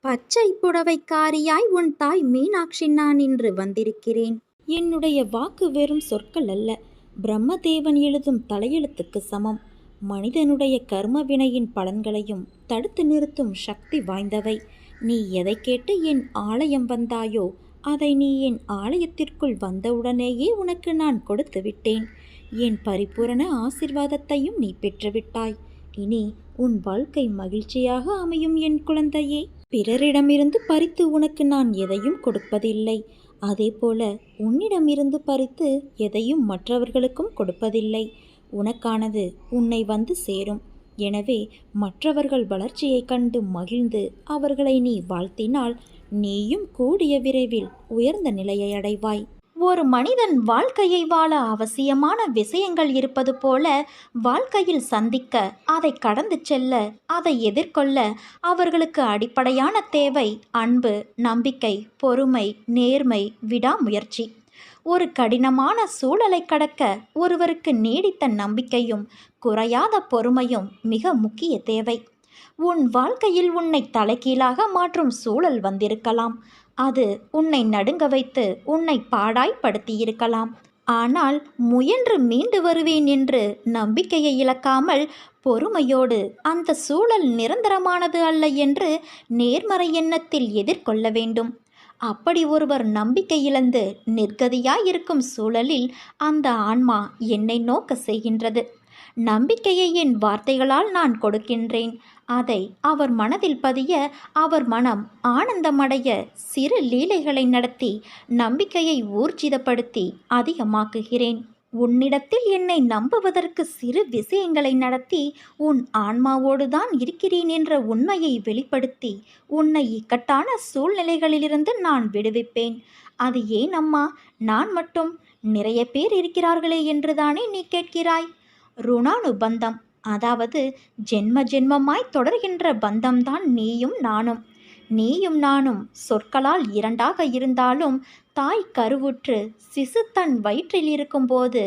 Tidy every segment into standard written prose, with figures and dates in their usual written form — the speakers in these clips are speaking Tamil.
பச்சை புடவைக்காரியாய் உன் தாய் மீனாட்சி நான் இன்று வந்திருக்கிறேன். என்னுடைய வாக்கு வெறும் சொற்கள் அல்ல, பிரம்மதேவன் எழுதும் தலையெழுத்துக்கு சமம். மனிதனுடைய கர்ம வினையின் பலன்களையும் தடுத்து நிறுத்தும் சக்தி வாய்ந்தவை. நீ எதை கேட்டு என் ஆலயம் வந்தாயோ அதை நீ என் ஆலயத்திற்குள் வந்தவுடனேயே உனக்கு நான் கொடுத்து விட்டேன். என் பரிபூரண ஆசிர்வாதத்தையும் நீ பெற்றுவிட்டாய். இனி உன் வாழ்க்கை மகிழ்ச்சியாக அமையும் என் குழந்தையே. பிறரிடமிருந்து பறித்து உனக்கு நான் எதையும் கொடுப்பதில்லை. அதேபோல உன்னிடமிருந்து பறித்து எதையும் மற்றவர்களுக்கும் கொடுப்பதில்லை. உனக்கானது உன்னை வந்து சேரும். எனவே மற்றவர்கள் வளர்ச்சியைக் கண்டு மகிழ்ந்து அவர்களை நீ வாழ்த்தினால் நீயும் கூடிய விரைவில் உயர்ந்த நிலையை அடைவாய். ஒரு மனிதன் வாழ்க்கையை வாழ அவசியமான விஷயங்கள் இருப்பது போல வாழ்க்கையில் சந்திக்க, அதை கடந்து செல்ல, அதை எதிர்கொள்ள அவர்களுக்கு அடிப்படையான தேவை அன்பு, நம்பிக்கை, பொறுமை, நேர்மை, விடாமுயற்சி. ஒரு கடினமான சூழலை கடக்க ஒருவருக்கு நீடித்த நம்பிக்கையும் குறையாத பொறுமையும் மிக முக்கிய தேவை. உன் வாழ்க்கையில் உன்னை தலைகீழாக மாற்றும் சூழல் வந்திருக்கலாம். அது உன்னை நடுங்க வைத்து உன்னை பாடாய்படுத்தியிருக்கலாம். ஆனால் முயன்று மீண்டு வருவேன் என்று நம்பிக்கையை இழக்காமல் பொறுமையோடு அந்த சூழல் நிரந்தரமானது அல்ல என்று நேர்மறை எண்ணத்தில் எதிர்கொள்ள வேண்டும். அப்படி ஒருவர் நம்பிக்கை இழந்து நிர்கதியாயிருக்கும் சூழலில் அந்த ஆன்மா என்னை நோக்க செய்கின்றது. நம்பிக்கையை என் வார்த்தைகளால் நான் கொடுக்கின்றேன். அதை அவர் மனதில் பதிய, அவர் மனம் ஆனந்தமடைய சிறு லீலைகளை நடத்தி நம்பிக்கையை ஊர்ஜிதப்படுத்தி அதிகமாக்குகிறேன். உன்னிடத்தில் என்னை நம்புவதற்கு சிறு விஷயங்களை நடத்தி உன் ஆன்மாவோடுதான் இருக்கிறேன் என்ற உண்மையை வெளிப்படுத்தி உன்னை இக்கட்டான சூழ்நிலைகளிலிருந்து நான் விடுவிப்பேன். அது ஏன் அம்மா, நான் மட்டும், நிறைய பேர் இருக்கிறார்களே என்றுதானே நீ கேட்கிறாய்? ருணானுபந்தம், அதாவது ஜென்ம ஜென்மமாய் தொடர்கின்ற பந்தம்தான் நீயும் நானும். நீயும் நானும் சொற்களால் இரண்டாக இருந்தாலும் தாய் கருவுற்று சிசு தன் வயிற்றில் இருக்கும்போது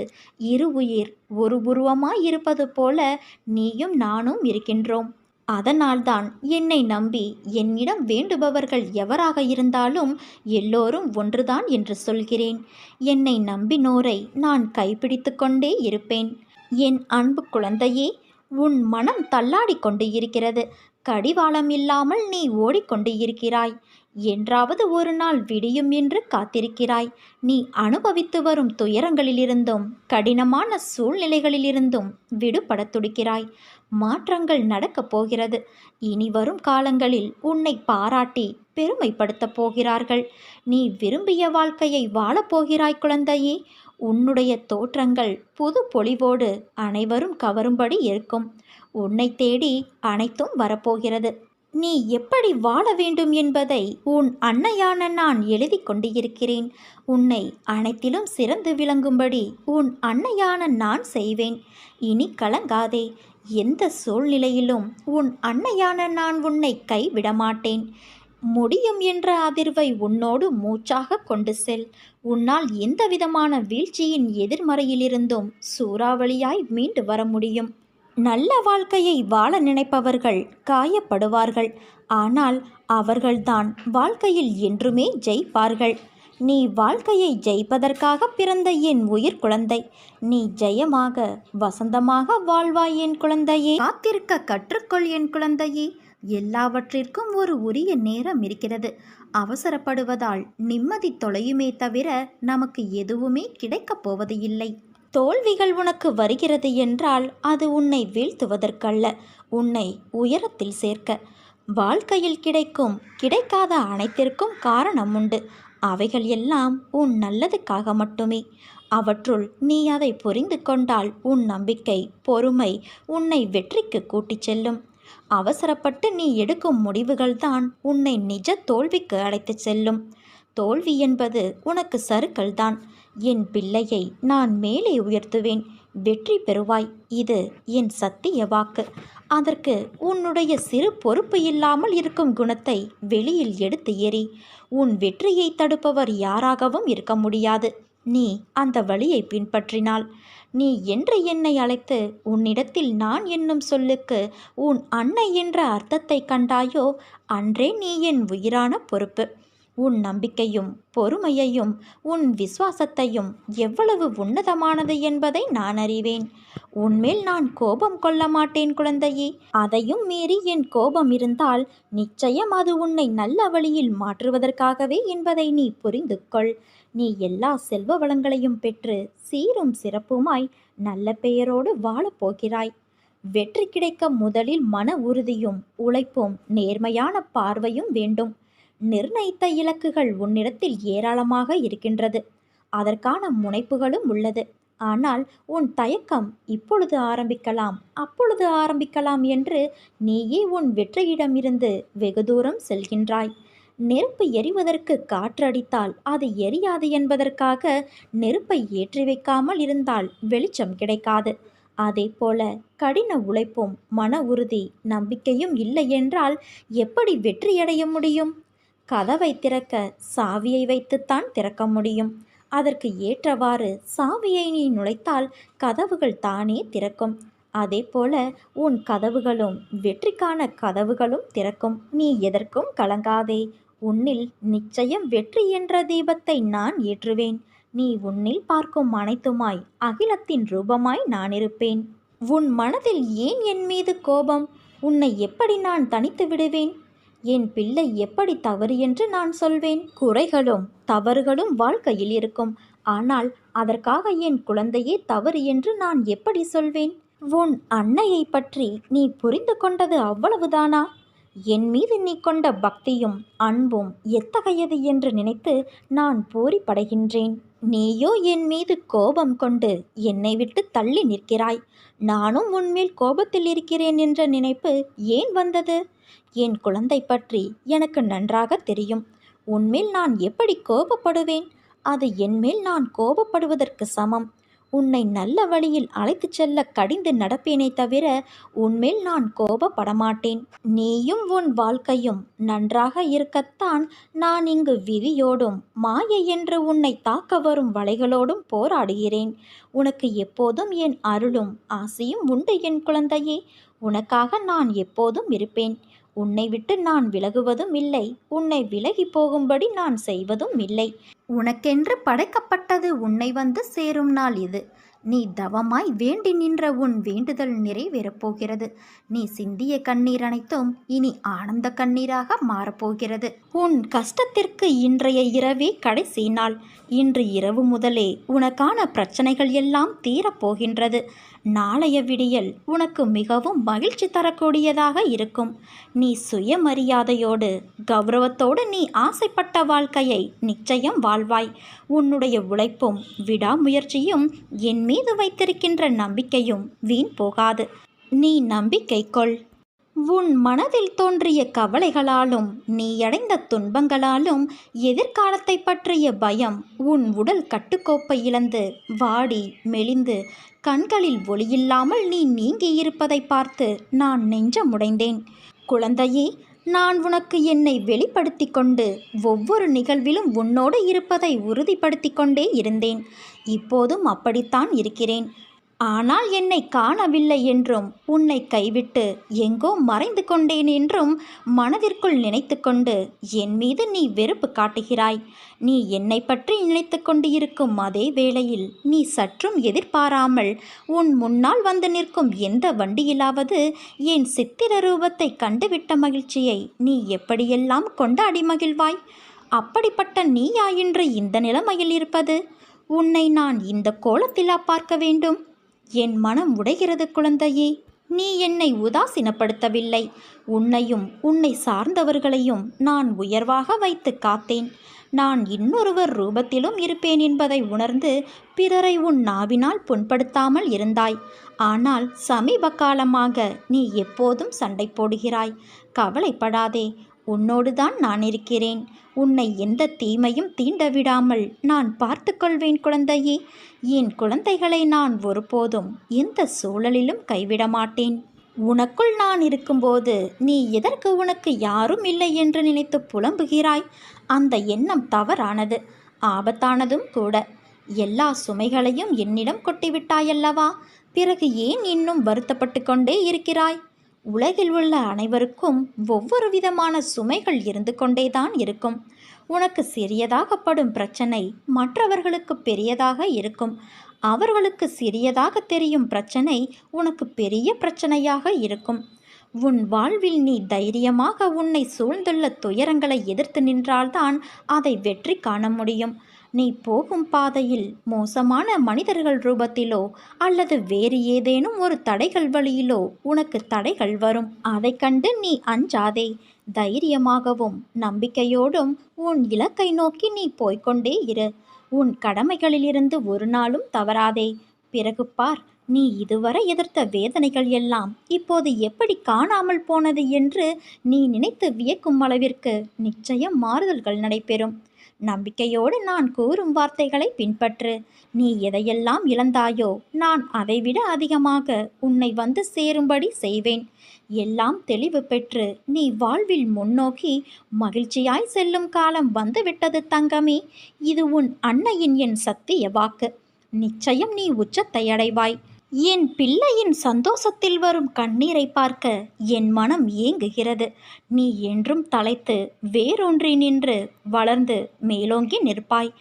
இரு உயிர் ஒரு உருவமாய் இருப்பது போல நீயும் நானும் இருக்கின்றோம். அதனால்தான் என்னை நம்பி என்னிடம் வேண்டுபவர்கள் எவராக இருந்தாலும் எல்லோரும் ஒன்றுதான் என்று சொல்கிறேன். என்னை நம்பினோரை நான் கைப்பிடித்து கொண்டே இருப்பேன். என் அன்பு குழந்தையே, உன் மனம் தள்ளாடி கொண்டு இருக்கிறது. கடிவாளம் இல்லாமல் நீ ஓடிக்கொண்டு இருக்கிறாய். என்றாவது ஒரு நாள் விடியும் என்று காத்திருக்கிறாய். நீ அனுபவித்து வரும் துயரங்களிலிருந்தும் கடினமான சூழ்நிலைகளிலிருந்தும் விடுபட துடிக்கிறாய். மாற்றங்கள் நடக்கப் போகிறது. இனி வரும் காலங்களில் உன்னை பாராட்டி பெருமைப்படுத்தப் போகிறார்கள். நீ விரும்பிய வாழ்க்கையை வாழப்போகிறாய் குழந்தையே. உன்னுடைய தோற்றங்கள் புது பொலிவோடு அனைவரும் கவரும்படி இருக்கும். உன்னை தேடி அனைத்தும் வரப்போகிறது. நீ எப்படி வாழ வேண்டும் என்பதை உன் அன்னையான நான் எழுதி கொண்டு இருக்கிறேன். உன்னை அனைத்திலும் சிறந்து விளங்கும்படி உன் அன்னையான நான் செய்வேன். இனி கலங்காதே. எந்த சூழ்நிலையிலும் உன் அன்னையான நான் உன்னை கைவிடமாட்டேன். முடியும் என்ற அதிர்வை உன்னோடு மூச்சாக கொண்டு செல். உன்னால் எந்த விதமான வீழ்ச்சியின் எதிர்மறையிலிருந்தும் சூறாவளியாய் மீண்டு வர முடியும். நல்ல வாழ்க்கையை வாழ நினைப்பவர்கள் காயப்படுவார்கள். ஆனால் அவர்கள்தான் வாழ்க்கையில் என்றுமே ஜெயிப்பார்கள். நீ வாழ்க்கையை ஜெயிப்பதற்காக பிறந்த என் உயிர் குழந்தை. நீ ஜெயமாக வசந்தமாக வாழ்வாய் என் குழந்தையே. காத்திருக்க கற்றுக்கொள் என் குழந்தையே. எல்லாவற்றிற்கும் ஒரு உரிய நேரம் இருக்கிறது. அவசரப்படுவதால் நிம்மதி தொலையுமே தவிர நமக்கு எதுவுமே கிடைக்கப் போவது இல்லை. தோல்விகள் உனக்கு வருகிறது என்றால் அது உன்னை வீழ்த்துவதற்கல்ல, உன்னை உயரத்தில் சேர்க்க. வாழ்க்கையில் கிடைக்கும் கிடைக்காத அனைத்திற்கும் காரணம் உண்டு. அவைகள் எல்லாம் உன் நல்லதுக்காக மட்டுமே. அவற்றுள் நீ அதை புரிந்து கொண்டால் உன் நம்பிக்கை, பொறுமை உன்னை வெற்றிக்கு கூட்டிச் செல்லும். அவசரப்பட்டு நீ எடுக்கும் முடிவுகள்தான் உன்னை நிஜ தோல்விக்கு அழைத்துச் செல்லும். தோல்வி என்பது உனக்கு சறுக்கல்தான். என் பிள்ளையை நான் மேலே உயர்த்துவேன். வெற்றி பெறுவாய். இது என் சத்திய வாக்கு. அதற்கு உன்னுடைய சிறு பொறுப்பு இல்லாமல் இருக்கும் குணத்தை வெளியில் எடுத்து எறி. உன் வெற்றியை தடுப்பவர் யாராகவும் இருக்க முடியாது. நீ அந்த வழியை பின்பற்றினாள். நீ என்று என்னை அழைத்து உன்னிடத்தில் நான் என்னும் சொல்லுக்கு உன் அன்னை என்ற அர்த்தத்தை கண்டாயோ, அன்றே நீ என் உயிரான பொறுப்பு. உன் நம்பிக்கையும் பொறுமையையும் உன் விசுவாசத்தையும் எவ்வளவு உன்னதமானது என்பதை நான் அறிவேன். உன்மேல் நான் கோபம் கொள்ள மாட்டேன் குழந்தையே. அதையும் மீறி என் கோபம் இருந்தால் நிச்சயம் அது உன்னை நல்ல வழியில் மாற்றுவதற்காகவே என்பதை நீ புரிந்து கொள். நீ எல்லா செல்வ வளங்களையும் பெற்று சீரும் சிறப்புமாய் நல்ல பெயரோடு வாழப்போகிறாய். வெற்றி கிடைக்க முதலில் மன உறுதியும் உழைப்பும் நேர்மையான பார்வையும் வேண்டும். நிர்ணயித்த இலக்குகள் உன்னிடத்தில் ஏராளமாக இருக்கின்றது. அதற்கான முனைப்புகளும் உள்ளது. ஆனால் உன் தயக்கம் இப்பொழுது ஆரம்பிக்கலாம், அப்பொழுது ஆரம்பிக்கலாம் என்று நீயே உன் வெற்றியிடமிருந்து வெகு தூரம் செல்கின்றாய். நெருப்பு எரிவதற்கு காற்றடித்தால் அது எரியாது என்பதற்காக நெருப்பை ஏற்றி வைக்காமல் இருந்தால் வெளிச்சம் கிடைக்காது. அதே போல கடின உழைப்பும் மன உறுதி நம்பிக்கையும் இல்லை என்றால் எப்படி வெற்றியடைய முடியும்? கதவை திறக்க சாவியை வைத்துத்தான் திறக்க முடியும். அதற்கு ஏற்றவாறு சாவியை நீ நுழைத்தால் கதவுகள் தானே திறக்கும். அதே போல உன் கதவுகளும் வெற்றிக்கான கதவுகளும் திறக்கும். நீ எதற்கும் கலங்காதே. உன்னில் நிச்சயம் வெற்றி என்ற தீபத்தை நான் ஏற்றுவேன். நீ உன்னில் பார்க்கும் அனைத்துமாய் அகிலத்தின் ரூபமாய் நான் இருப்பேன். உன் மனதில் ஏன் என் மீது கோபம்? உன்னை எப்படி நான் தனித்து விடுவேன்? என் பிள்ளை எப்படி தவறு என்று நான் சொல்வேன்? குறைகளும் தவறுகளும் வாழ்க்கையில் இருக்கும். ஆனால் அதற்காக என் குழந்தையே தவறு என்று நான் எப்படி சொல்வேன்? உன் அன்னையை பற்றி நீ புரிந்து கொண்டது அவ்வளவுதானா? என் மீது நீ கொண்ட பக்தியும் அன்பும் எத்தகையது என்று நினைத்து நான் பூரிப்படைகின்றேன். நீயோ என் மீது கோபம் கொண்டு என்னை விட்டு தள்ளி நிற்கிறாய். நானும் உன்மேல் கோபத்தில் இருக்கிறேன் என்ற நினைப்பு ஏன் வந்தது? என் குழந்தை பற்றி எனக்கு நன்றாக தெரியும். உன்மேல் நான் எப்படி கோபப்படுவேன்? அது என்மேல் நான் கோபப்படுவதற்கு சமம். உன்னை நல்ல வழியில் அழைத்துச் செல்ல கடிந்து நடப்பேனே தவிர உன்மேல் நான் கோபப்படமாட்டேன். நீயும் உன் வாழ்க்கையும் நன்றாக இருக்கத்தான் நான் இங்கு விதியோடும் மாயை என்று உன்னை தாக்க வரும் வலைகளோடும் போராடுகிறேன். உனக்கு எப்போதும் என் அருளும் ஆசையும் உண்டு என் குழந்தையே. உனக்காக நான் எப்போதும் இருப்பேன். உன்னை விட்டு நான் விலகுவதும் இல்லை. உன்னை விலகி போகும்படி நான் செய்வதும் இல்லை. உனக்கென்று படைக்கப்பட்டது உன்னை வந்து சேரும் நாள் இது. நீ தவமாய் வேண்டி நின்ற உன் வேண்டுதல் நிறைவேறப் போகிறது. நீ சிந்திய கண்ணீர் அனைத்தும் இனி ஆனந்த கண்ணீராக மாறப்போகிறது. உன் கஷ்டத்திற்கு இன்றைய இரவே கடைசி நாள். இன்று இரவு முதலே உனக்கான பிரச்சனைகள் எல்லாம் தீரப்போகின்றது. நாளைய விடியல் உனக்கு மிகவும் மகிழ்ச்சி தரக்கூடியதாக இருக்கும். நீ சுயமரியாதையோடு கௌரவத்தோடு நீ ஆசைப்பட்ட வாழ்க்கையை நிச்சயம் வாழ்வாய். உன்னுடைய உழைப்பும் விடாமுயற்சியும் என் மீது வைத்திருக்கின்ற நம்பிக்கையும் வீண் போகாது. நீ நம்பிக்கை கொள். உன் மனதில் தோன்றிய கவலைகளாலும் நீ அடைந்த துன்பங்களாலும் எதிர்காலத்தை பற்றிய பயம் உன் உடல் கட்டுக்கோப்பை இழந்து வாடி மெலிந்து கண்களில் ஒளியில்லாமல் நீ நீங்கியிருப்பதை பார்த்து நான் நெஞ்சமுடைந்தேன். குழந்தையே, நான் உனக்கு என்னை வெளிப்படுத்தி கொண்டு ஒவ்வொரு நிகழ்விலும் உன்னோடு இருப்பதை உறுதிப்படுத்தி கொண்டே இருந்தேன். இப்போதும் அப்படித்தான் இருக்கிறேன். ஆனால் என்னை காணவில்லை என்றும் உன்னை கைவிட்டு எங்கோ மறைந்து கொண்டேன் என்றும் மனதிற்குள் நினைத்து கொண்டு என் மீது நீ வெறுப்பு காட்டுகிறாய். நீ என்னை பற்றி நினைத்து கொண்டு இருக்கும் அதே வேளையில் நீ சற்றும் எதிர்பாராமல் உன் முன்னால் வந்து நிற்கும் எந்த வண்டியிலாவது என் சித்திர ரூபத்தை கண்டுவிட்ட மகிழ்ச்சியை நீ எப்படியெல்லாம் கொண்டாடி மகிழ்வாய்? அப்படிப்பட்ட நீயா இன்று இந்த நிலைமையில் இருப்பது? உன்னை நான் இந்த கோலத்திலா பார்க்க வேண்டும்? என் மனம் உடைகிறது குழந்தையே. நீ என்னை உதாசீனப்படுத்தவில்லை. உன்னையும் உன்னை சார்ந்தவர்களையும் நான் உயர்வாக வைத்து காத்தேன். நான் இன்னொருவர் ரூபத்திலும் இருப்பேன் என்பதை உணர்ந்து பிறரை உன் நாவினால் புண்படுத்தாமல் இருந்தாய். ஆனால் சமீப காலமாக நீ எப்போதும் சண்டை போடுகிறாய். கவலைப்படாதே, உன்னோடுதான் நான் இருக்கிறேன். உன்னை எந்த தீமையும் தீண்டவிடாமல் நான் பார்த்து கொள்வேன் குழந்தையே. என் குழந்தைகளை நான் ஒருபோதும் எந்த சூழலிலும் கைவிட மாட்டேன். உனக்குள் நான் இருக்கும்போது நீ எதற்கு உனக்கு யாரும் இல்லை என்று நினைத்து புலம்புகிறாய்? அந்த எண்ணம் தவறானது, ஆபத்தானதும் கூட. எல்லா சுமைகளையும் என்னிடம் கொட்டிவிட்டாயல்லவா? பிறகு ஏன் இன்னும் வருத்தப்பட்டு கொண்டே இருக்கிறாய்? உலகில் உள்ள அனைவருக்கும் ஒவ்வொரு விதமான சுமைகள் இருந்து கொண்டேதான் இருக்கும். உனக்கு சிறியதாகப்படும் பிரச்சனை மற்றவர்களுக்கு பெரியதாக இருக்கும். அவர்களுக்கு சிறியதாக தெரியும் பிரச்சனை உனக்கு பெரிய பிரச்சனையாக இருக்கும். உன் வாழ்வில் நீ தைரியமாக உன்னை சூழ்ந்துள்ள துயரங்களை எதிர்த்து நின்றால்தான் அதை வெற்றி காண முடியும். நீ போகும் பாதையில் மோசமான மனிதர்கள் ரூபத்திலோ அல்லது வேறு ஏதேனும் ஒரு தடைகள் வழியிலோ உனக்கு தடைகள் வரும். அதை கண்டு நீ அஞ்சாதே. தைரியமாகவும் நம்பிக்கையோடும் உன் இலக்கை நோக்கி நீ போய்கொண்டே இரு. உன் கடமைகளிலிருந்து ஒரு நாளும் தவறாதே. பிறகு பார், நீ இதுவரை எதிர்த்த வேதனைகள் எல்லாம் இப்போது எப்படி காணாமல் போனது என்று நீ நினைத்து வியக்கும் அளவிற்கு நிச்சயம் மாறுதல்கள் நடைபெறும். நம்பிக்கையோடு நான் கூறும் வார்த்தைகளை பின்பற்று. நீ எதையெல்லாம் இழந்தாயோ நான் அதைவிட அதிகமாக உன்னை வந்து சேரும்படி செய்வேன். எல்லாம் தெளிவு பெற்று நீ வாழ்வில் முன்னோக்கி மகிழ்ச்சியாய் செல்லும் காலம் வந்துவிட்டது தங்கமே. இது உன் அன்னையின் என் சத்திய வாக்கு. நிச்சயம் நீ உச்சத்தை அடைவாய். என் பிள்ளையின் சந்தோஷத்தில் வரும் கண்ணீரை பார்க்க என் மனம் ஏங்குகிறது. நீ என்றும் தலைத்து வேரூன்றி நின்று வளர்ந்து மேலோங்கி நிற்பாய்.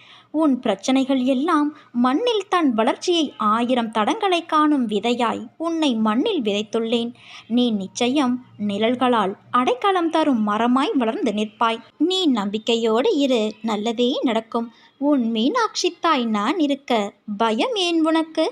உன் பிரச்சனைகள் எல்லாம் மண்ணில் தன் வளர்ச்சியை 1000 தடங்களை காணும் விதையாய் உன்னை மண்ணில் விதைத்துள்ளேன். நீ நிச்சயம் நிழல்களால் அடைக்கலம் தரும் மரமாய் வளர்ந்து நிற்பாய். நீ நம்பிக்கையோடு இரு, நல்லதே நடக்கும். உன் மீனாட்சி தாய் நான் இருக்க பயம் ஏன் உனக்கு?